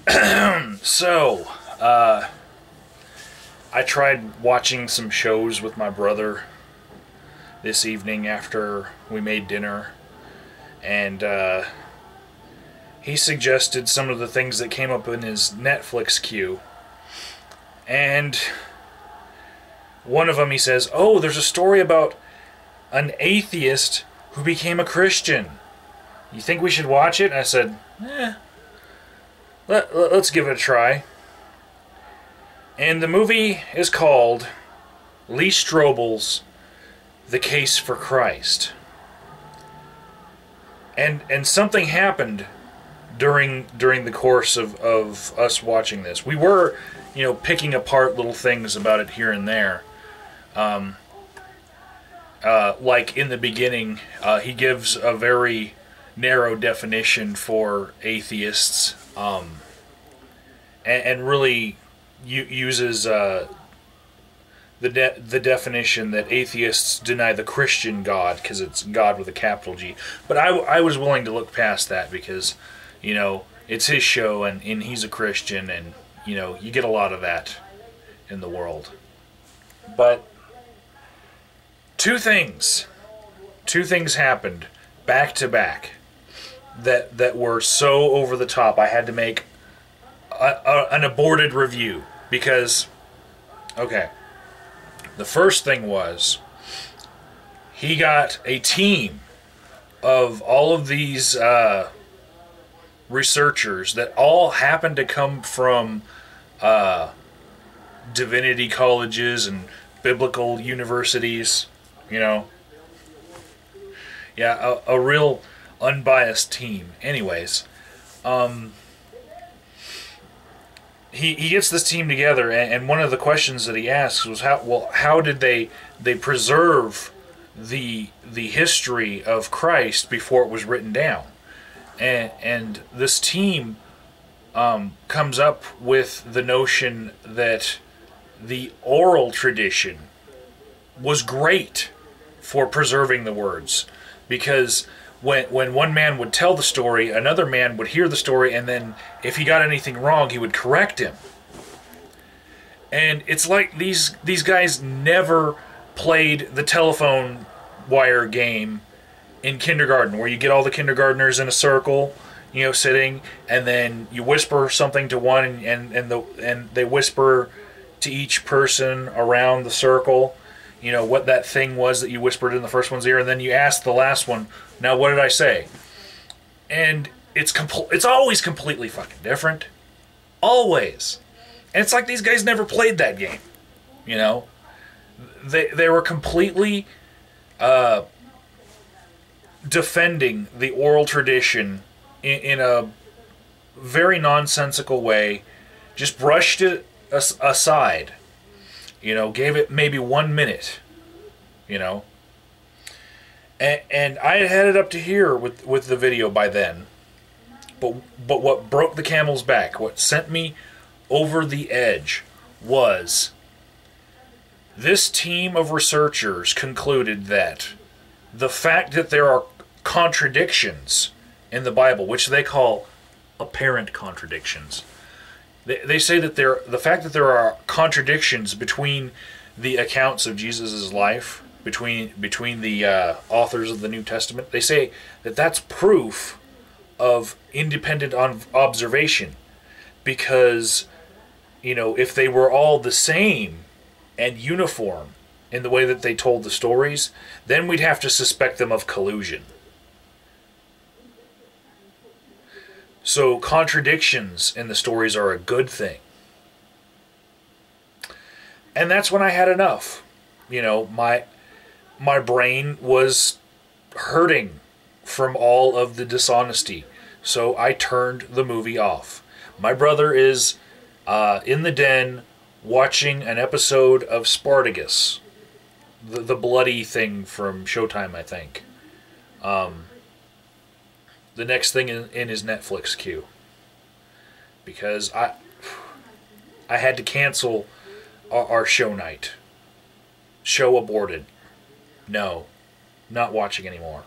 So, I tried watching some shows with my brother this evening after we made dinner, and he suggested some of the things that came up in his Netflix queue. And one of them, he says, "Oh, there's a story about an atheist who became a Christian. You think we should watch it?" And I said, let's give it a try. And the movie is called Lee Strobel's The Case for Christ. And something happened during the course of us watching this. We were, picking apart little things about it here and there. Like in the beginning, he gives a very narrow definition for atheists, and really uses the definition that atheists deny the Christian God, because it's God with a capital G. But I was willing to look past that because, it's his show and he's a Christian, and, you get a lot of that in the world. But two things happened back to back that were so over the top I had to make an aborted review. Because, okay, the first thing was, he got a team of all of these researchers that all happened to come from divinity colleges and biblical universities, Yeah, a real unbiased team. Anyways, he gets this team together, and one of the questions that he asks was how did they preserve the history of Christ before it was written down? And this team comes up with the notion that the oral tradition was great for preserving the words, because when one man would tell the story, another man would hear the story, and then if he got anything wrong, he would correct him. And it's like these guys never played the telephone wire game in kindergarten, where you get all the kindergartners in a circle, sitting, and then you whisper something to one, and they whisper to each person around the circle, what that thing was that you whispered in the first one's ear, and then you ask the last one, "Now, what did I say?" And it's always completely fucking different. Always. And it's like these guys never played that game. They were completely defending the oral tradition in a very nonsensical way, just brushed it aside, gave it maybe 1 minute, and I had it up to here with the video by then, but what broke the camel's back, what sent me over the edge, was this team of researchers concluded that the fact that there are contradictions in the Bible, which they call apparent contradictions, they say that the fact that there are contradictions between the accounts of Jesus' life, between the authors of the New Testament, they say that that's proof of independent observation, because if they were all the same and uniform in the way that they told the stories, then we'd have to suspect them of collusion. So contradictions in the stories are a good thing. And that's when I had enough. My brain was hurting from all of the dishonesty. So I turned the movie off. My brother is in the den watching an episode of Spartacus, the bloody thing from Showtime, I think. The next thing in his Netflix queue, because I had to cancel our show night. Show aborted. No, not watching anymore.